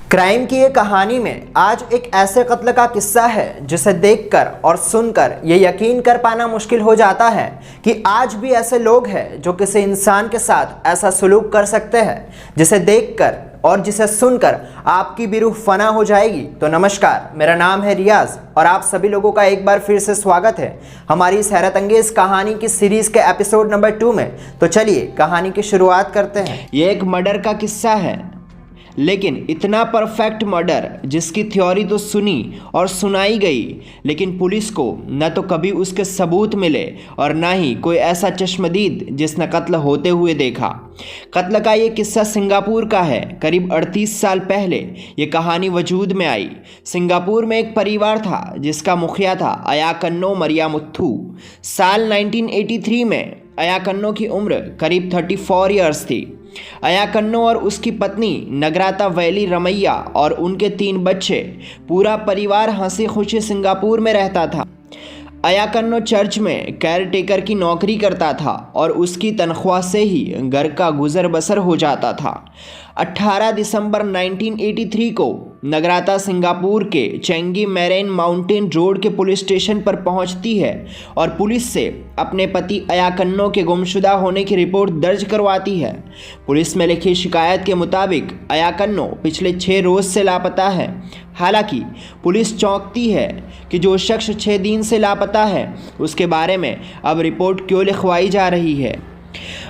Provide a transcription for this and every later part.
Crime की ये कहानी में आज एक ऐसे कत्ल का किस्सा है जिसे देखकर और सुनकर ये यकीन कर पाना मुश्किल हो जाता है कि आज भी ऐसे लोग हैं जो किसी इंसान के साथ ऐसा सलूक कर सकते हैं, जिसे देखकर और जिसे सुनकर आपकी भी रूह फना हो जाएगी। तो नमस्कार, मेरा नाम है रियाज और आप सभी लोगों का एक बार फिर से स्वागत है हमारी इस हैरत अंगेज कहानी की सीरीज के एपिसोड नंबर 2 में। तो चलिए कहानी की शुरुआत करते हैं। ये एक मर्डर का किस्सा है, लेकिन इतना परफेक्ट मर्डर जिसकी थ्योरी तो सुनी और सुनाई गई, लेकिन पुलिस को न तो कभी उसके सबूत मिले और ना ही कोई ऐसा चश्मदीद जिसने कत्ल होते हुए देखा। कत्ल का ये किस्सा सिंगापुर का है। करीब 38 साल पहले ये कहानी वजूद में आई। सिंगापुर में एक परिवार था जिसका मुखिया था अयाकन्नो मरियामुथु। साल 1983 में अयाकन्नो की उम्र करीब 34 ईयर्स थी। अयाकन्नो और उसकी पत्नी नगराता वैली रमैया और उनके 3 बच्चे, पूरा परिवार हंसी खुशी सिंगापुर में रहता था। अयाकन्नो चर्च में केयरटेकर की नौकरी करता था और उसकी तनख्वाह से ही घर का गुजर बसर हो जाता था। 18 दिसंबर 1983 को नगराता सिंगापुर के चेंगी मैरेन माउंटेन रोड के पुलिस स्टेशन पर पहुंचती है और पुलिस से अपने पति अयाकन्नो के गुमशुदा होने की रिपोर्ट दर्ज करवाती है। पुलिस में लिखी शिकायत के मुताबिक अयाकन्नो पिछले 6 रोज से लापता है। हालांकि पुलिस चौंकती है कि जो शख्स 6 दिन से लापता है उसके बारे में अब रिपोर्ट क्यों लिखवाई जा रही है,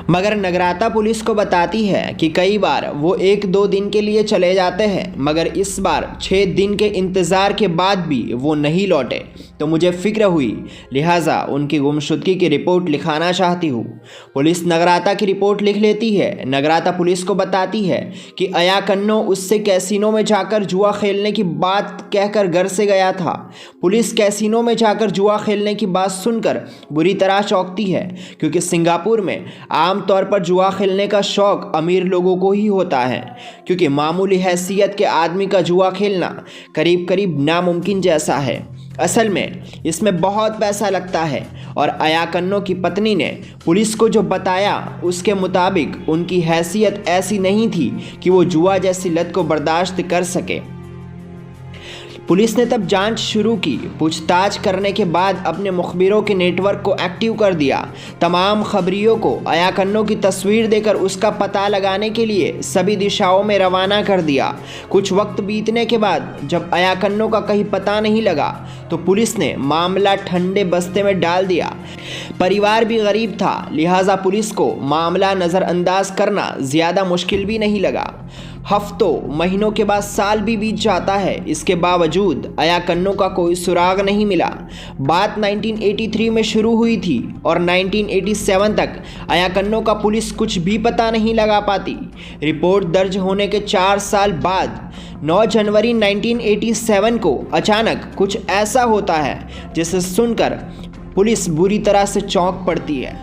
मगर नगराता पुलिस को बताती है कि कई बार वो 1-2 दिन के लिए चले जाते हैं, मगर इस बार 6 दिन के इंतज़ार के बाद भी वो नहीं लौटे। तो मुझे फिक्र हुई, लिहाजा उनकी गुमशुदगी की रिपोर्ट लिखाना चाहती हूँ। पुलिस नगराता की रिपोर्ट लिख लेती है। नगराता पुलिस को बताती है कि अयाकन्नो उससे कैसीनो में जाकर जुआ खेलने की बात कहकर घर से गया था। पुलिस कैसीनो में जाकर जुआ खेलने की बात सुनकर बुरी तरह चौंकती है, क्योंकि सिंगापुर में आमतौर पर जुआ खेलने का शौक़ अमीर लोगों को ही होता है, क्योंकि मामूली हैसियत के आदमी का जुआ खेलना करीब करीब नामुमकिन जैसा है। असल में इसमें बहुत पैसा लगता है और अयाकन्नो की पत्नी ने पुलिस को जो बताया उसके मुताबिक उनकी हैसियत ऐसी नहीं थी कि वो जुआ जैसी लत को बर्दाश्त कर सके। पुलिस ने तब जांच शुरू की। पूछताछ करने के बाद अपने मुखबिरों के नेटवर्क को एक्टिव कर दिया। तमाम खबरियों को अयाकन्नो की तस्वीर देकर उसका पता लगाने के लिए सभी दिशाओं में रवाना कर दिया। कुछ वक्त बीतने के बाद जब अयाकन्नो का कहीं पता नहीं लगा तो पुलिस ने मामला ठंडे बस्ते में डाल दिया। परिवार भी गरीब था, लिहाजा पुलिस को मामला नज़रअंदाज करना ज़्यादा मुश्किल भी नहीं लगा। हफ्तों महीनों के बाद साल भी बीत जाता है, इसके बावजूद अयाकन्नो का कोई सुराग नहीं मिला। बात 1983 में शुरू हुई थी और 1987 तक अयाकन्नो का पुलिस कुछ भी पता नहीं लगा पाती। रिपोर्ट दर्ज होने के 4 साल बाद 9 जनवरी 1987 को अचानक कुछ ऐसा होता है जिसे सुनकर पुलिस बुरी तरह से चौंक पड़ती है।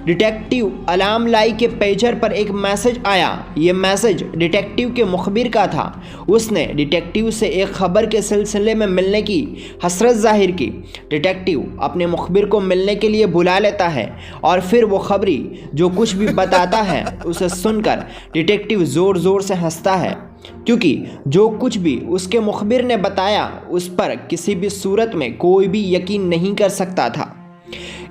डिटेक्टिव अलार्म लाई के पेजर पर एक मैसेज आया। ये मैसेज डिटेक्टिव के मुखबिर का था। उसने डिटेक्टिव से एक खबर के सिलसिले में मिलने की हसरत जाहिर की। डिटेक्टिव अपने मुखबिर को मिलने के लिए बुला लेता है और फिर वो खबरी जो कुछ भी बताता है उसे सुनकर डिटेक्टिव ज़ोर ज़ोर से हंसता है, क्योंकि जो कुछ भी उसके मुखबिर ने बताया उस पर किसी भी सूरत में कोई भी यकीन नहीं कर सकता था।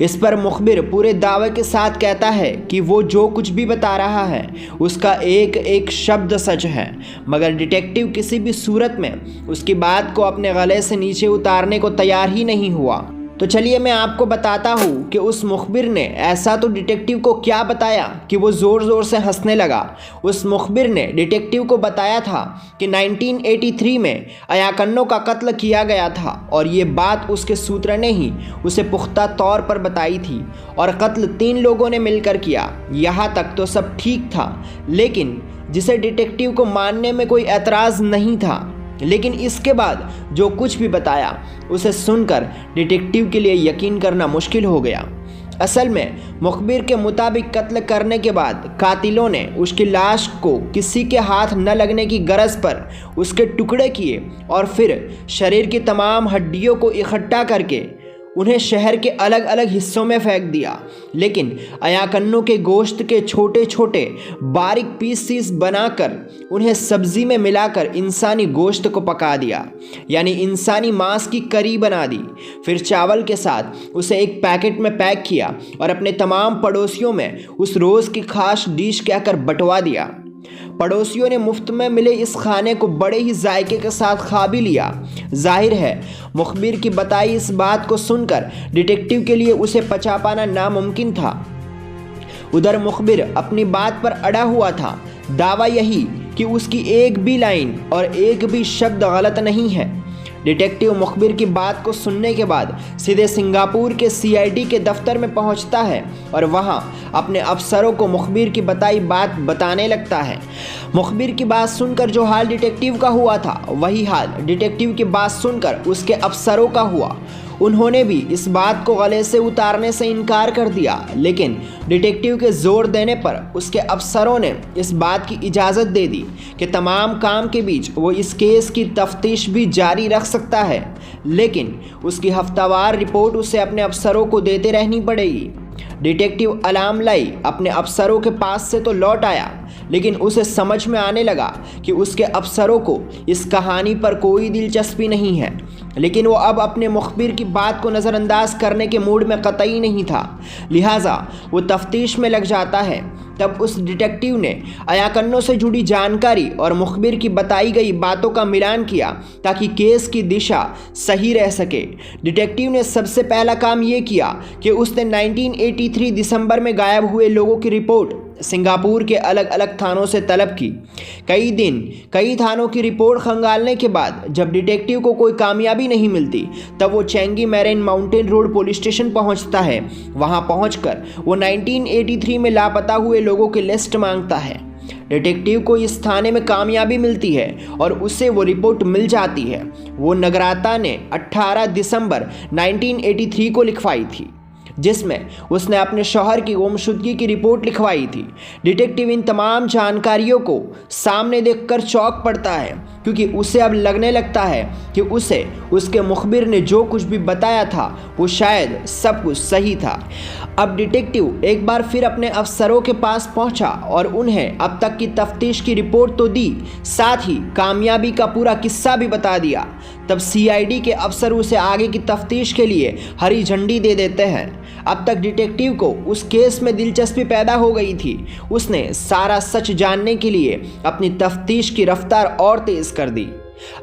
इस पर मुखबिर पूरे दावे के साथ कहता है कि वो जो कुछ भी बता रहा है उसका एक एक शब्द सच है, मगर डिटेक्टिव किसी भी सूरत में उसकी बात को अपने गले से नीचे उतारने को तैयार ही नहीं हुआ। तो चलिए मैं आपको बताता हूँ कि उस मुखबिर ने ऐसा तो डिटेक्टिव को क्या बताया कि वो ज़ोर ज़ोर से हंसने लगा। उस मुखबिर ने डिटेक्टिव को बताया था कि 1983 में अयाकन्नो का कत्ल किया गया था और ये बात उसके सूत्र ने ही उसे पुख्ता तौर पर बताई थी और कत्ल 3 लोगों ने मिलकर किया। यहाँ तक तो सब ठीक था, लेकिन जिसे डिटेक्टिव को मानने में कोई एतराज़ नहीं था, लेकिन इसके बाद जो कुछ भी बताया उसे सुनकर डिटेक्टिव के लिए यकीन करना मुश्किल हो गया। असल में मुखबिर के मुताबिक कत्ल करने के बाद कातिलों ने उसकी लाश को किसी के हाथ न लगने की गरज पर उसके टुकड़े किए और फिर शरीर की तमाम हड्डियों को इकट्ठा करके उन्हें शहर के अलग अलग हिस्सों में फेंक दिया, लेकिन अयाकन्नों के गोश्त के छोटे छोटे बारीक पीसीस बनाकर उन्हें सब्जी में मिलाकर इंसानी गोश्त को पका दिया, यानी इंसानी मांस की करी बना दी। फिर चावल के साथ उसे एक पैकेट में पैक किया और अपने तमाम पड़ोसियों में उस रोज़ की खास डिश कहकर बंटवा दिया। पड़ोसियों ने मुफ्त में मिले इस खाने को बड़े ही जायके के साथ खा भी लिया। जाहिर है मुखबिर की बताई इस बात को सुनकर डिटेक्टिव के लिए उसे पचा पाना नामुमकिन था। उधर मुखबिर अपनी बात पर अड़ा हुआ था, दावा यही कि उसकी एक भी लाइन और एक भी शब्द गलत नहीं है। डिटेक्टिव मुखबिर की बात को सुनने के बाद सीधे सिंगापुर के सीआईडी के दफ्तर में पहुंचता है और वहां अपने अफसरों को मुखबिर की बताई बात बताने लगता है। मुखबिर की बात सुनकर जो हाल डिटेक्टिव का हुआ था, वही हाल डिटेक्टिव की बात सुनकर उसके अफसरों का हुआ। उन्होंने भी इस बात को गले से उतारने से इनकार कर दिया, लेकिन डिटेक्टिव के जोर देने पर उसके अफसरों ने इस बात की इजाज़त दे दी कि तमाम काम के बीच वो इस केस की तफ्तीश भी जारी रख सकता है, लेकिन उसकी हफ्तावार रिपोर्ट उसे अपने अफसरों को देते रहनी पड़ेगी। डिटेक्टिव अलामलाई अपने अफसरों के पास से तो लौट आया, लेकिन उसे समझ में आने लगा कि उसके अफसरों को इस कहानी पर कोई दिलचस्पी नहीं है, लेकिन वो अब अपने मुखबिर की बात को नज़रअंदाज करने के मूड में कतई नहीं था। लिहाजा वो तफ्तीश में लग जाता है। तब उस डिटेक्टिव ने अयाकन्नों से जुड़ी जानकारी और मुखबिर की बताई गई बातों का मिलान किया ताकि केस की दिशा सही रह सके। डिटेक्टिव ने सबसे पहला काम ये किया कि उसने 1983 दिसंबर में गायब हुए लोगों की रिपोर्ट सिंगापुर के अलग अलग थानों से तलब की। कई दिन कई थानों की रिपोर्ट खंगालने के बाद जब डिटेक्टिव को कोई कामयाबी नहीं मिलती, तब वो Changi marine mountain road police station पहुंचता है। वहां पहुंचकर वो 1983 में लापता हुए लोगों की लिस्ट मांगता है। डिटेक्टिव को इस थाने में कामयाबी मिलती है और उसे वो रिपोर्ट मिल जाती है। वो नगराता ने 18 दिसंबर 1983 को लिखवाई थी, जिसमें उसने अपने शौहर की गुमशुदगी की रिपोर्ट लिखवाई थी। डिटेक्टिव इन तमाम जानकारियों को सामने देखकर चौंक पड़ता है, क्योंकि उसे अब लगने लगता है कि उसे उसके मुखबिर ने जो कुछ भी बताया था वो शायद सब कुछ सही था। अब डिटेक्टिव एक बार फिर अपने अफसरों के पास पहुंचा और उन्हें अब तक की तफ्तीश की रिपोर्ट तो दी, साथ ही कामयाबी का पूरा किस्सा भी बता दिया। तब सीआईडी के अफसर उसे आगे की तफ्तीश के लिए हरी झंडी दे देते हैं। अब तक डिटेक्टिव को उस केस में दिलचस्पी पैदा हो गई थी। उसने सारा सच जानने के लिए अपनी तफ्तीश की रफ्तार और तेज कर दी।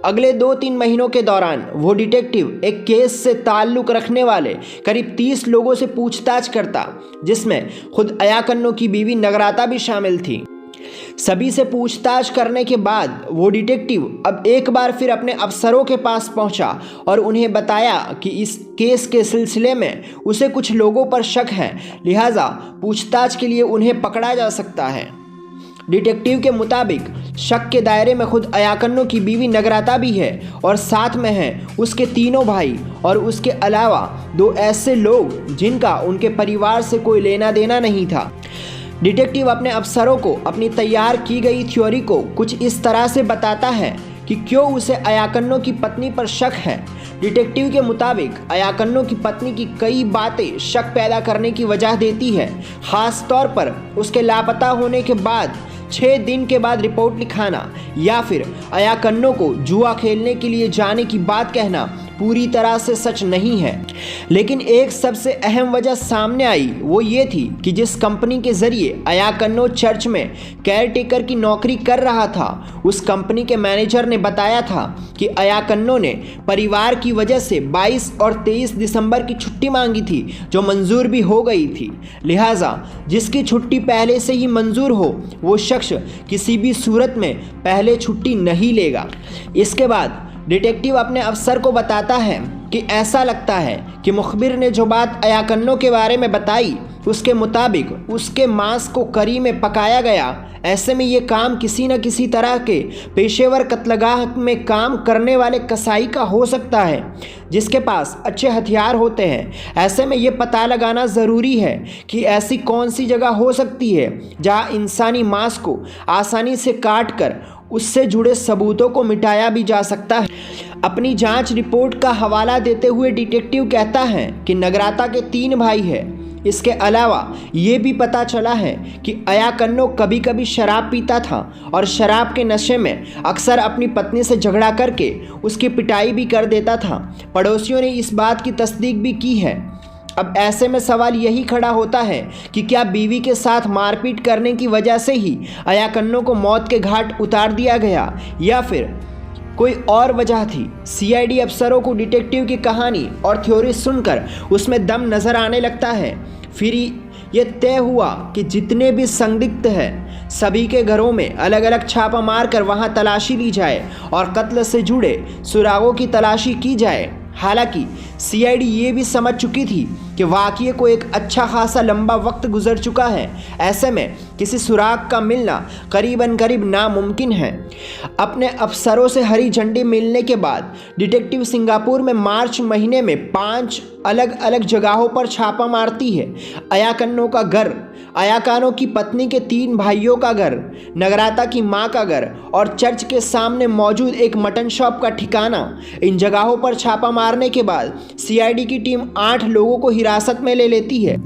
अगले 2-3 महीनों के दौरान वो डिटेक्टिव एक केस से ताल्लुक़ रखने वाले करीब 30 लोगों से पूछताछ करता, जिसमें खुद अयाकन्नों की बीवी नगराता भी शामिल थी। सभी से पूछताछ करने के बाद वो डिटेक्टिव अब एक बार फिर अपने अफसरों के पास पहुंचा और उन्हें बताया कि इस केस के सिलसिले में उसे कुछ लोगों पर शक है, लिहाजा पूछताछ के लिए उन्हें पकड़ा जा सकता है। डिटेक्टिव के मुताबिक शक के दायरे में खुद अयाकन्नों की बीवी नगराता भी है और साथ में हैं उसके तीनों भाई और उसके अलावा 2 ऐसे लोग जिनका उनके परिवार से कोई लेना देना नहीं था। डिटेक्टिव अपने अफसरों को अपनी तैयार की गई थ्योरी को कुछ इस तरह से बताता है कि क्यों उसे अयाकन्नों की पत्नी पर शक है। डिटेक्टिव के मुताबिक अयाकन्नों की पत्नी की कई बातें शक पैदा करने की वजह देती है, ख़ास तौर पर उसके लापता होने के बाद 6 दिन के बाद रिपोर्ट लिखाना या फिर अयाकन्नों को जुआ खेलने के लिए जाने की बात कहना पूरी तरह से सच नहीं है। लेकिन एक सबसे अहम वजह सामने आई, वो ये थी कि जिस कंपनी के ज़रिए अयाकन्नो चर्च में केयरटेकर की नौकरी कर रहा था, उस कंपनी के मैनेजर ने बताया था कि अयाकन्नो ने परिवार की वजह से 22 और 23 दिसंबर की छुट्टी मांगी थी, जो मंजूर भी हो गई थी। लिहाजा जिसकी छुट्टी पहले से ही मंजूर हो, वो शख्स किसी भी सूरत में पहले छुट्टी नहीं लेगा। इसके बाद डिटेक्टिव अपने अफसर को बताता है कि ऐसा लगता है कि मुखबिर ने जो बात अयाकन्नो के बारे में बताई, उसके मुताबिक उसके मांस को करी में पकाया गया। ऐसे में ये काम किसी न किसी तरह के पेशेवर कत्लगाह में काम करने वाले कसाई का हो सकता है, जिसके पास अच्छे हथियार होते हैं। ऐसे में ये पता लगाना ज़रूरी है कि ऐसी कौन सी जगह हो सकती है जहां इंसानी मांस को आसानी से काट कर उससे जुड़े सबूतों को मिटाया भी जा सकता है। अपनी जांच रिपोर्ट का हवाला देते हुए डिटेक्टिव कहता है कि नगराता के 3 भाई हैं। इसके अलावा ये भी पता चला है कि अयाकन्नो कभी कभी शराब पीता था और शराब के नशे में अक्सर अपनी पत्नी से झगड़ा करके उसकी पिटाई भी कर देता था। पड़ोसियों ने इस बात की तस्दीक भी की है। अब ऐसे में सवाल यही खड़ा होता है कि क्या बीवी के साथ मारपीट करने की वजह से ही अयाकन्नो को मौत के घाट उतार दिया गया या फिर कोई और वजह थी। सीआईडी अफसरों को डिटेक्टिव की कहानी और थ्योरी सुनकर उसमें दम नज़र आने लगता है। फिर ये तय हुआ कि जितने भी संदिग्ध हैं सभी के घरों में अलग अलग छापा मारकर वहां तलाशी ली जाए और कत्ल से जुड़े सुरागों की तलाशी की जाए। हालांकि सीआईडी ये भी समझ चुकी थी कि वाक़ये को एक अच्छा खासा लंबा वक्त गुजर चुका है। ऐसे में किसी सुराग का मिलना करीबन करीब नामुमकिन है। अपने अफसरों से हरी झंडी मिलने के बाद डिटेक्टिव सिंगापुर में मार्च महीने में 5 अलग अलग जगहों पर छापा मारती है। अयाकन्नो का घर, अयाकानो की पत्नी के 3 भाइयों का घर, नगराता की मां का घर और चर्च के सामने मौजूद एक मटन शॉप का ठिकाना। इन जगहों पर छापा मारने के बाद सीआईडी की टीम 8 लोगों को हिरासत में ले लेती है।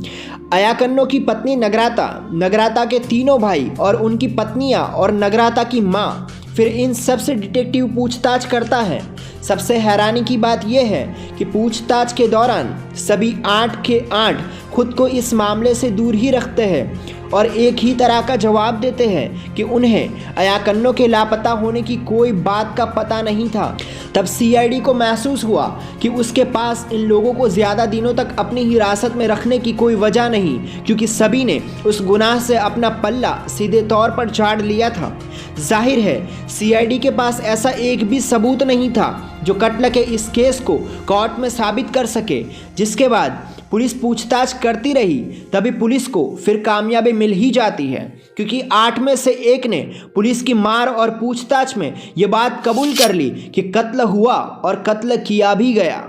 अयाकन्नो की पत्नी नगराता, नगराता के 3 भाई और उनकी पत्नियां और नगराता की मां। फिर इन सब से डिटेक्टिव पूछताछ करता है। सबसे हैरानी की बात यह है कि पूछताछ के दौरान सभी 8 के 8 खुद को इस मामले से दूर ही रखते हैं और एक ही तरह का जवाब देते हैं कि उन्हें अयाकन्नो के लापता होने की कोई बात का पता नहीं था। तब सीआईडी को महसूस हुआ कि उसके पास इन लोगों को ज़्यादा दिनों तक अपनी हिरासत में रखने की कोई वजह नहीं, क्योंकि सभी ने उस गुनाह से अपना पल्ला सीधे तौर पर झाड़ लिया था। जाहिर है सीआईडी के पास ऐसा एक भी सबूत नहीं था जो कत्ल के इस केस को कोर्ट में साबित कर सके। जिसके बाद पुलिस पूछताछ करती रही, तभी पुलिस को फिर कामयाबी मिल ही जाती है, क्योंकि 8 में से 1 ने पुलिस की मार और पूछताछ में ये बात कबूल कर ली कि कत्ल हुआ और कत्ल किया भी गया।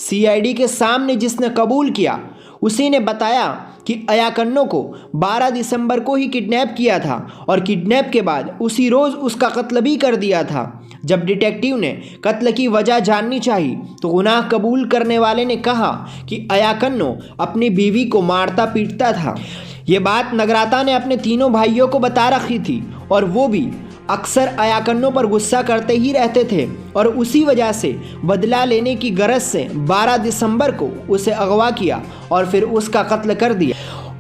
सीआईडी के सामने जिसने कबूल किया उसी ने बताया कि अयाकन्नो को 12 दिसंबर को ही किडनैप किया था और किडनैप के बाद उसी रोज़ उसका कत्ल भी कर दिया था। जब डिटेक्टिव ने कत्ल की वजह जाननी चाहिए तो गुनाह कबूल करने वाले ने कहा कि अयाकन्नो अपनी बीवी को मारता पीटता था। ये बात नगराता ने अपने 3 भाइयों को बता रखी थी और वो भी अक्सर अयाकन्नो पर गुस्सा करते ही रहते थे और उसी वजह से बदला लेने की गरज से 12 दिसंबर को उसे अगवा किया और फिर उसका कत्ल कर दिया।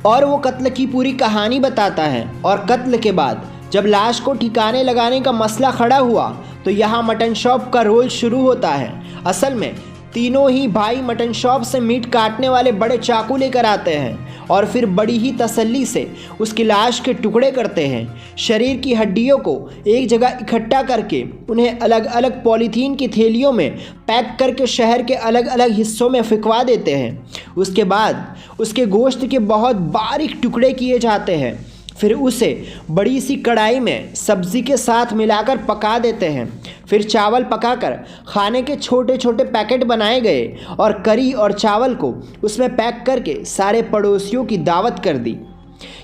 और वो कत्ल की पूरी कहानी बताता है। और कत्ल के बाद जब लाश को ठिकाने लगाने का मसला खड़ा हुआ तो यहाँ मटन शॉप का रोल शुरू होता है। असल में तीनों ही भाई मटन शॉप से मीट काटने वाले बड़े चाकू लेकर आते हैं और फिर बड़ी ही तसल्ली से उसकी लाश के टुकड़े करते हैं। शरीर की हड्डियों को एक जगह इकट्ठा करके उन्हें अलग अलग पॉलीथीन की थैलियों में पैक करके शहर के अलग अलग हिस्सों में फिकवा देते हैं। उसके बाद उसके गोश्त के बहुत बारीक टुकड़े किए जाते हैं। फिर उसे बड़ी सी कढ़ाई में सब्ज़ी के साथ मिलाकर पका देते हैं। फिर चावल पकाकर खाने के छोटे छोटे पैकेट बनाए गए और करी और चावल को उसमें पैक करके सारे पड़ोसियों की दावत कर दी।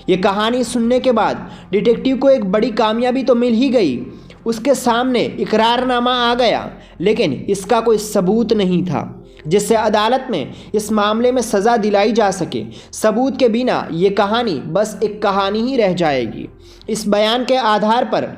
ये कहानी सुनने के बाद डिटेक्टिव को एक बड़ी कामयाबी तो मिल ही गई। उसके सामने इकरारनामा आ गया, लेकिन इसका कोई सबूत नहीं था जिससे अदालत में इस मामले में सज़ा दिलाई जा सके। सबूत के बिना ये कहानी बस एक कहानी ही रह जाएगी। इस बयान के आधार पर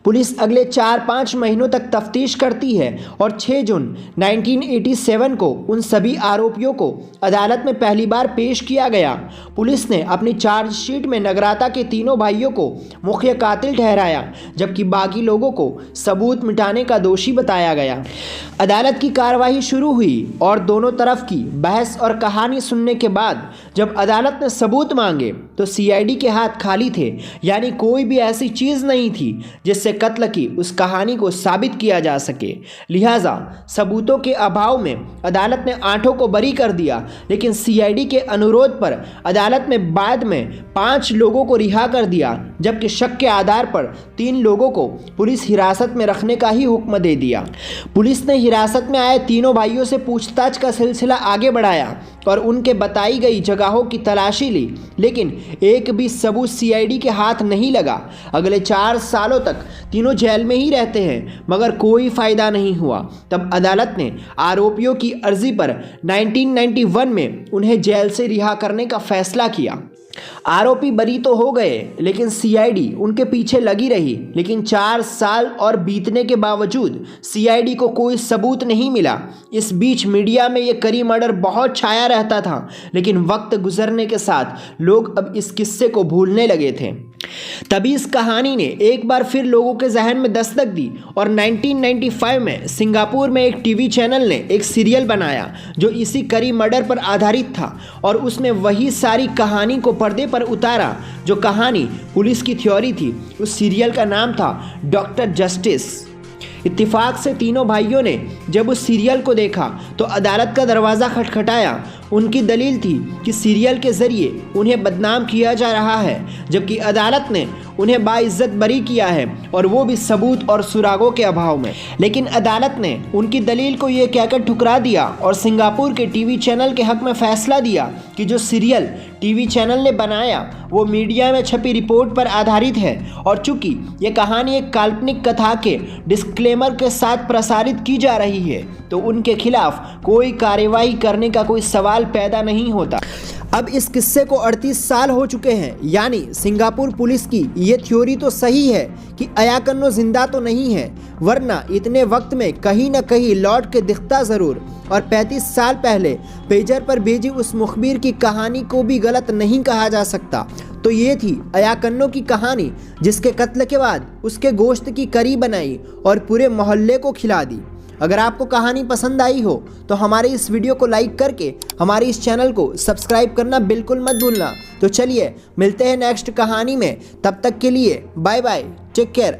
पुलिस अगले 4-5 महीनों तक तफ्तीश करती है और 6 जून 1987 को उन सभी आरोपियों को अदालत में पहली बार पेश किया गया। पुलिस ने अपनी चार्जशीट में नगराता के 3 भाइयों को मुख्य कातिल ठहराया, जबकि बाकी लोगों को सबूत मिटाने का दोषी बताया गया। अदालत की कार्रवाई शुरू हुई और दोनों तरफ की बहस और कहानी सुनने के बाद जब अदालत ने सबूत मांगे तो सीआईडी के हाथ खाली थे, यानी कोई भी ऐसी चीज़ नहीं थी जिससे कत्ल की उस कहानी को साबित किया जा सके। लिहाजा सबूतों के अभाव में अदालत ने 8 को बरी कर दिया, लेकिन सीआईडी के अनुरोध पर अदालत में बाद में 5 लोगों को रिहा कर दिया, जबकि शक के आधार पर 3 लोगों को पुलिस हिरासत में रखने का ही हुक्म दे दिया। पुलिस ने हिरासत में आए 3 भाइयों से पूछताछ का सिलसिला आगे बढ़ाया और उनके बताई गई जगहों की तलाशी ली, लेकिन एक भी सबूत सीआईडी के हाथ नहीं लगा। अगले 4 सालों तक तीनों जेल में ही रहते हैं, मगर कोई फायदा नहीं हुआ। तब अदालत ने आरोपियों की अर्जी पर 1991 में उन्हें जेल से रिहा करने का फैसला किया। आरोपी बरी तो हो गए, लेकिन सीआईडी उनके पीछे लगी रही। लेकिन 4 साल और बीतने के बावजूद सीआईडी को कोई सबूत नहीं मिला। इस बीच मीडिया में ये करी मर्डर बहुत छाया रहता था, लेकिन वक्त गुजरने के साथ लोग अब इस किस्से को भूलने लगे थे। तभी इस कहानी ने एक बार फिर लोगों के जहन में दस्तक दी और 1995 में सिंगापुर में एक टीवी चैनल ने एक सीरियल बनाया जो इसी करी मर्डर पर आधारित था, और उसमें वही सारी कहानी को पर्दे पर उतारा जो कहानी पुलिस की थ्योरी थी। उस सीरियल का नाम था डॉक्टर जस्टिस। इत्तेफाक से तीनों भाइयों ने जब उस सीरियल को देखा तो अदालत का दरवाज़ा खटखटाया। उनकी दलील थी कि सीरियल के ज़रिए उन्हें बदनाम किया जा रहा है, जबकि अदालत ने उन्हें बाइज्जत बरी किया है, और वो भी सबूत और सुरागों के अभाव में। लेकिन अदालत ने उनकी दलील को ये कहकर ठुकरा दिया और सिंगापुर के टीवी चैनल के हक में फैसला दिया कि जो सीरियल टीवी चैनल ने बनाया वो मीडिया में छपी रिपोर्ट पर आधारित है, और चूंकि ये कहानी एक काल्पनिक कथा के डिस्क्लेमर के साथ प्रसारित की जा रही है, तो उनके खिलाफ कोई कार्यवाही करने का कोई सवाल पैदा नहीं होता। अब इस किस्से को 38 साल हो चुके हैं, यानी सिंगापुर पुलिस की ये थ्योरी तो सही है कि अयाकन्नो जिंदा तो नहीं है, वरना इतने वक्त में कहीं न कहीं लौट के दिखता ज़रूर। और 35 साल पहले पेजर पर भेजी उस मुखबिर की कहानी को भी गलत नहीं कहा जा सकता। तो ये थी अयाकन्नो की कहानी, जिसके कत्ल के बाद उसके गोश्त की करी बनाई और पूरे मोहल्ले को खिला दी। अगर आपको कहानी पसंद आई हो तो हमारे इस वीडियो को लाइक करके हमारे इस चैनल को सब्सक्राइब करना बिल्कुल मत भूलना। तो चलिए मिलते हैं नेक्स्ट कहानी में, तब तक के लिए बाय बाय, टेक केयर।